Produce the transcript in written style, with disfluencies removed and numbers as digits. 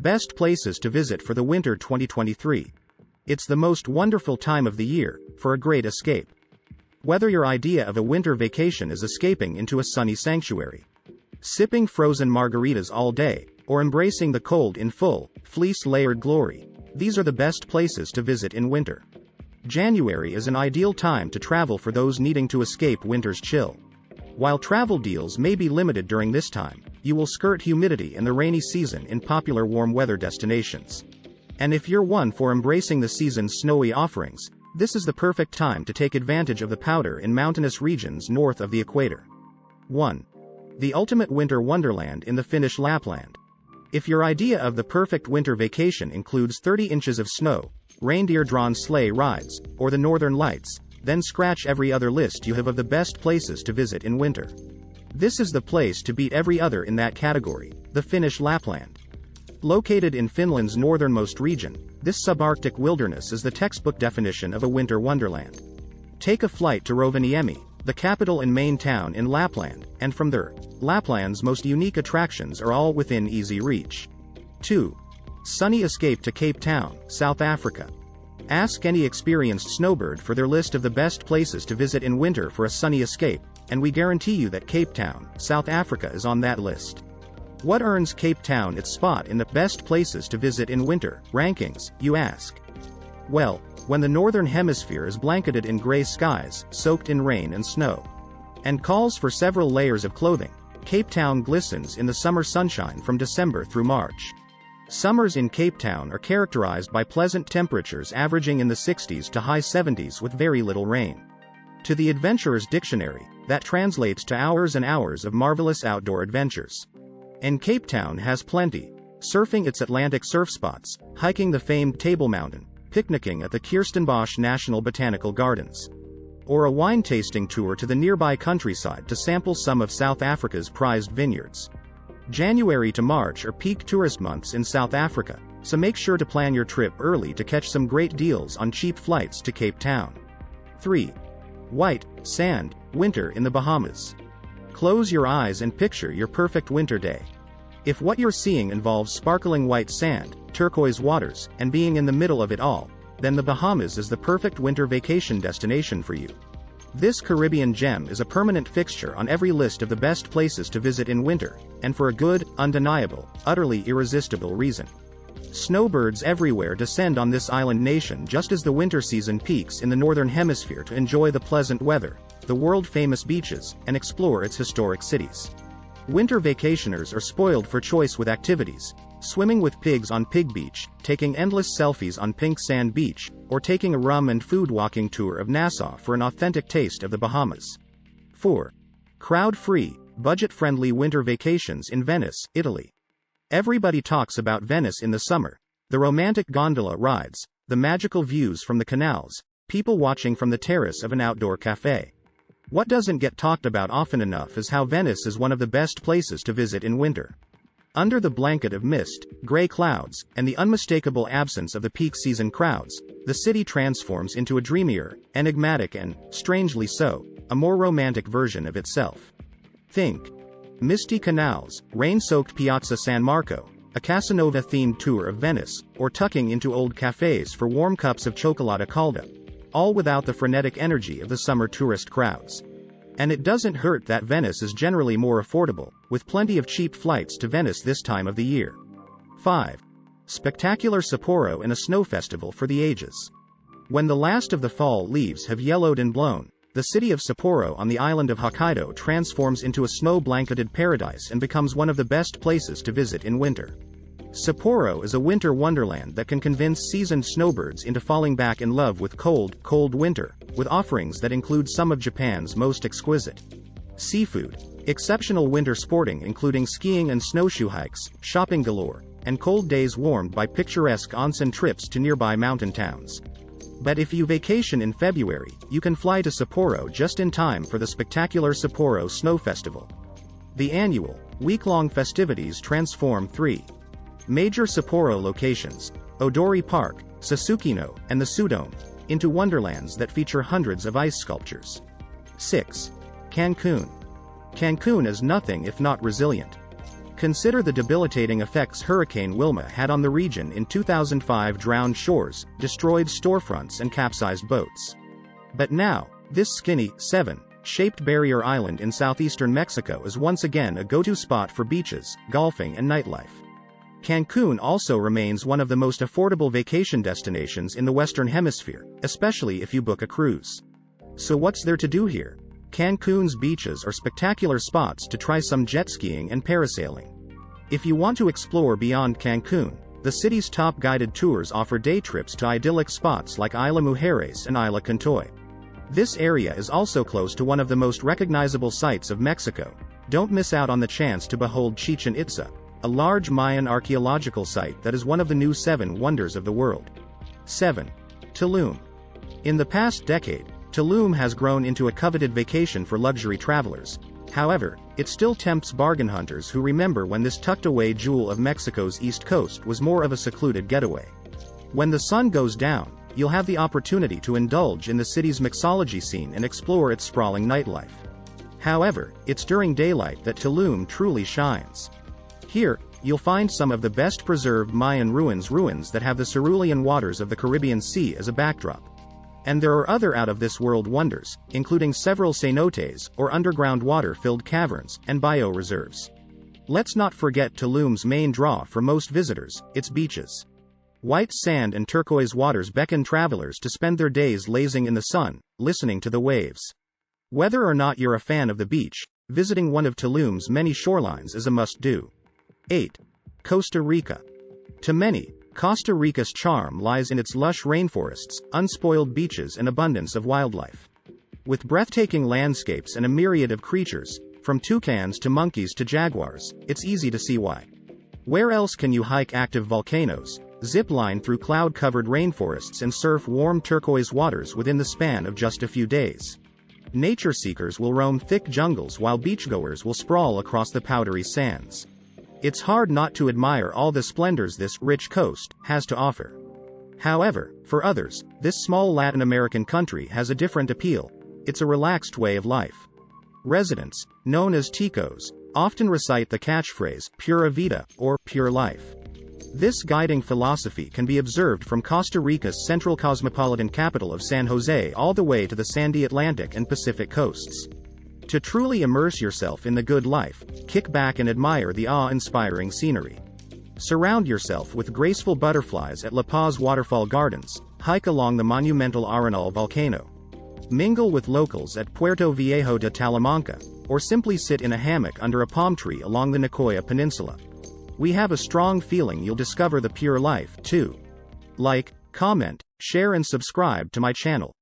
Best places to visit for the winter 2023. It's the most wonderful time of the year for a great escape. Whether your idea of a winter vacation is escaping into a sunny sanctuary, sipping frozen margaritas all day, or embracing the cold in full, fleece-layered glory, these are the best places to visit in winter. January is an ideal time to travel for those needing to escape winter's chill. While travel deals may be limited during this time, you will skirt humidity and the rainy season in popular warm weather destinations. And if you're one for embracing the season's snowy offerings, this is the perfect time to take advantage of the powder in mountainous regions north of the equator. 1. The ultimate winter wonderland in the Finnish Lapland. If your idea of the perfect winter vacation includes 30 inches of snow, reindeer-drawn sleigh rides, or the northern lights, then scratch every other list you have of the best places to visit in winter. This is the place to beat every other in that category, the Finnish Lapland. Located in Finland's northernmost region, this subarctic wilderness is the textbook definition of a winter wonderland. Take a flight to Rovaniemi, the capital and main town in Lapland, and from there, Lapland's most unique attractions are all within easy reach. 2. Sunny escape to Cape Town, South Africa. Ask any experienced snowbird for their list of the best places to visit in winter for a sunny escape, and we guarantee you that Cape Town, South Africa is on that list. What earns Cape Town its spot in the best places to visit in winter rankings, you ask? Well, when the northern hemisphere is blanketed in gray skies, soaked in rain and snow, and calls for several layers of clothing, Cape Town glistens in the summer sunshine from December through March. Summers in Cape Town are characterized by pleasant temperatures averaging in the 60s to high 70s with very little rain. To the Adventurer's Dictionary, that translates to hours and hours of marvelous outdoor adventures. And Cape Town has plenty. Surfing its Atlantic surf spots, hiking the famed Table Mountain, picnicking at the Kirstenbosch National Botanical Gardens, or a wine tasting tour to the nearby countryside to sample some of South Africa's prized vineyards. January to March are peak tourist months in South Africa, so make sure to plan your trip early to catch some great deals on cheap flights to Cape Town. 3. White sand winter in the Bahamas. Close your eyes and picture your perfect winter day. If what you're seeing involves sparkling white sand, turquoise waters, and being in the middle of it all, then the Bahamas is the perfect winter vacation destination for you. This Caribbean gem is a permanent fixture on every list of the best places to visit in winter, and for a good, undeniable, utterly irresistible reason. Snowbirds everywhere descend on this island nation just as the winter season peaks in the northern hemisphere to enjoy the pleasant weather, the world-famous beaches, and explore its historic cities. Winter vacationers are spoiled for choice with activities: swimming with pigs on Pig Beach, taking endless selfies on Pink Sand Beach, or taking a rum and food walking tour of Nassau for an authentic taste of the Bahamas. 4. Crowd-free, budget-friendly winter vacations in Venice, Italy. Everybody talks about Venice in the summer: the romantic gondola rides, the magical views from the canals, people watching from the terrace of an outdoor cafe. What doesn't get talked about often enough is how Venice is one of the best places to visit in winter. Under the blanket of mist, gray clouds, and the unmistakable absence of the peak season crowds, the city transforms into a dreamier, enigmatic and, strangely so, a more romantic version of itself. Think misty canals, rain-soaked Piazza San Marco, a Casanova-themed tour of Venice, or tucking into old cafes for warm cups of cioccolata calda, all without the frenetic energy of the summer tourist crowds. And it doesn't hurt that Venice is generally more affordable, with plenty of cheap flights to Venice this time of the year. 5. Spectacular Sapporo and a snow festival for the ages. When the last of the fall leaves have yellowed and blown, the city of Sapporo on the island of Hokkaido transforms into a snow-blanketed paradise and becomes one of the best places to visit in winter. Sapporo is a winter wonderland that can convince seasoned snowbirds into falling back in love with cold, cold winter, with offerings that include some of Japan's most exquisite seafood, exceptional winter sporting including skiing and snowshoe hikes, shopping galore, and cold days warmed by picturesque onsen trips to nearby mountain towns. But if you vacation in February, you can fly to Sapporo just in time for the spectacular Sapporo Snow Festival. The annual, week-long festivities transform 3 major Sapporo locations, Odori Park, Sasukino, and the Sudome, into wonderlands that feature hundreds of ice sculptures. 6. Cancun. Cancun is nothing if not resilient. Consider the debilitating effects Hurricane Wilma had on the region in 2005. Drowned shores, destroyed storefronts and capsized boats. But now, this skinny, 7-shaped barrier island in southeastern Mexico is once again a go-to spot for beaches, golfing and nightlife. Cancun also remains one of the most affordable vacation destinations in the Western Hemisphere, especially if you book a cruise. So what's there to do here? Cancun's beaches are spectacular spots to try some jet skiing and parasailing. If you want to explore beyond Cancun, the city's top guided tours offer day trips to idyllic spots like Isla Mujeres and Isla Cantoy. This area is also close to one of the most recognizable sites of Mexico. Don't miss out on the chance to behold Chichen Itza, a large Mayan archaeological site that is one of the new 7 wonders of the world. 7. Tulum. In the past decade, Tulum has grown into a coveted vacation for luxury travelers. However, it still tempts bargain hunters who remember when this tucked-away jewel of Mexico's east coast was more of a secluded getaway. When the sun goes down, you'll have the opportunity to indulge in the city's mixology scene and explore its sprawling nightlife. However, it's during daylight that Tulum truly shines. Here, you'll find some of the best preserved Mayan ruins that have the cerulean waters of the Caribbean Sea as a backdrop. And there are other out-of-this-world wonders, including several cenotes, or underground water-filled caverns, and bioreserves. Let's not forget Tulum's main draw for most visitors, its beaches. White sand and turquoise waters beckon travelers to spend their days lazing in the sun, listening to the waves. Whether or not you're a fan of the beach, visiting one of Tulum's many shorelines is a must-do. 8. Costa Rica. To many, Costa Rica's charm lies in its lush rainforests, unspoiled beaches and abundance of wildlife. With breathtaking landscapes and a myriad of creatures, from toucans to monkeys to jaguars, it's easy to see why. Where else can you hike active volcanoes, zip line through cloud-covered rainforests and surf warm turquoise waters within the span of just a few days? Nature seekers will roam thick jungles while beachgoers will sprawl across the powdery sands. It's hard not to admire all the splendors this rich coast has to offer. However, for others, this small Latin American country has a different appeal. It's a relaxed way of life. Residents, known as Ticos, often recite the catchphrase, Pura Vida, or pure life. This guiding philosophy can be observed from Costa Rica's central cosmopolitan capital of San Jose all the way to the sandy Atlantic and Pacific coasts. To truly immerse yourself in the good life, kick back and admire the awe-inspiring scenery. Surround yourself with graceful butterflies at La Paz Waterfall Gardens, hike along the monumental Arenal volcano. Mingle with locals at Puerto Viejo de Talamanca, or simply sit in a hammock under a palm tree along the Nicoya Peninsula. We have a strong feeling you'll discover the pure life, too. Like, comment, share and subscribe to my channel.